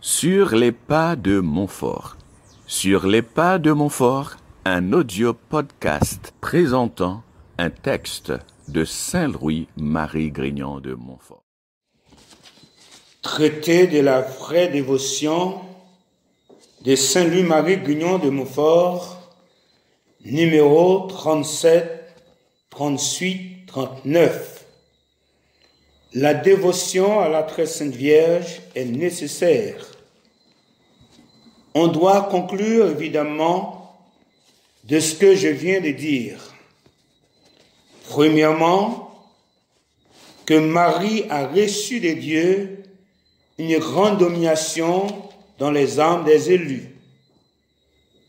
Sur les pas de Montfort. Sur les pas de Montfort, un audio podcast présentant un texte de Saint-Louis-Marie Grignon de Montfort. Traité de la vraie dévotion de Saint-Louis-Marie Grignon de Montfort, numéro 37, 38, 39. La dévotion à la Très Sainte Vierge est nécessaire. On doit conclure évidemment de ce que je viens de dire. Premièrement, que Marie a reçu de Dieu une grande domination dans les âmes des élus,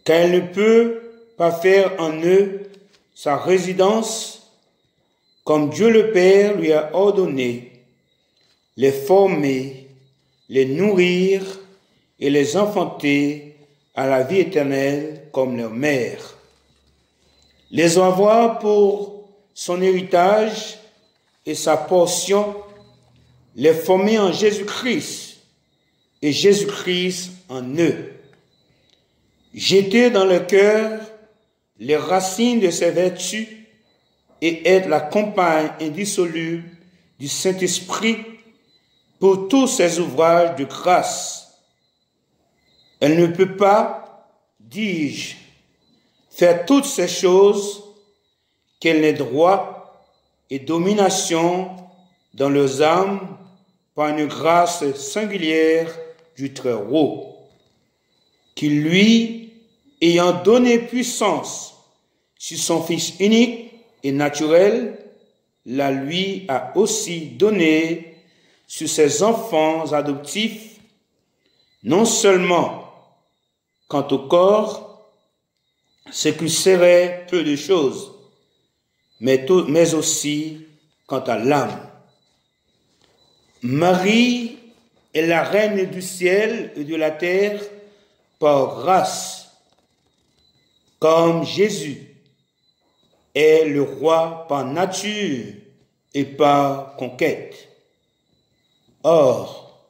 qu'elle ne peut pas faire en eux sa résidence comme Dieu le Père lui a ordonné, les former, les nourrir et les enfanter à la vie éternelle comme leur mère, les avoir pour son héritage et sa portion, les former en Jésus-Christ et Jésus-Christ en eux, jeter dans le cœur les racines de ses vertus et être la compagne indissoluble du Saint-Esprit pour tous ses ouvrages de grâce. Elle ne peut pas, dis-je, faire toutes ces choses qu'elle n'ait droit et domination dans leurs âmes par une grâce singulière du Très-Haut, qui lui, ayant donné puissance sur son Fils unique et naturel, la lui a aussi donné sur ses enfants adoptifs, non seulement quant au corps, ce qui serait peu de choses, mais aussi quant à l'âme. Marie est la reine du ciel et de la terre par grâce, comme Jésus est le roi par nature et par conquête. Or,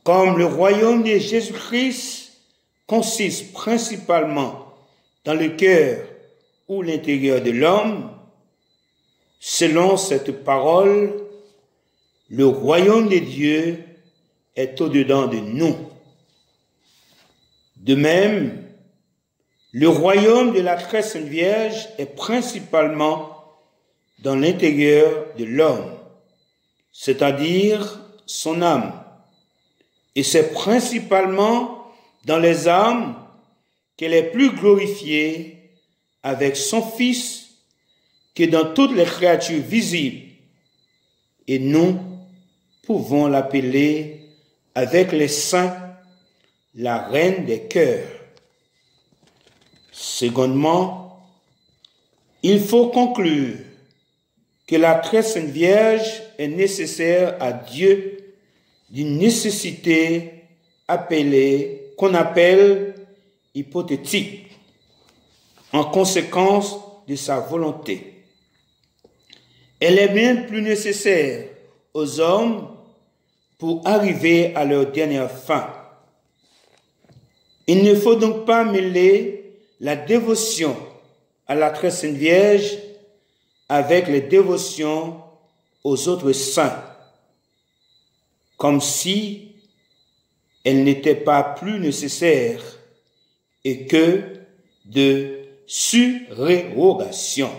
comme le royaume de Jésus-Christ consiste principalement dans le cœur ou l'intérieur de l'homme, selon cette parole, le royaume de Dieu est au-dedans de nous. De même, le royaume de la Très Sainte Vierge est principalement dans l'intérieur de l'homme, c'est-à-dire son âme. Et c'est principalement dans les âmes qu'elle est plus glorifiée avec son Fils que dans toutes les créatures visibles. Et nous pouvons l'appeler avec les saints la reine des cœurs. Secondement, il faut conclure que la Très Sainte Vierge est nécessaire à Dieu d'une nécessité qu'on appelle hypothétique, en conséquence de sa volonté. Elle est bien plus nécessaire aux hommes pour arriver à leur dernière fin. Il ne faut donc pas mêler la dévotion à la Très Sainte Vierge avec les dévotions aux autres saints, comme si elles n'étaient pas plus nécessaires et que de surérogation.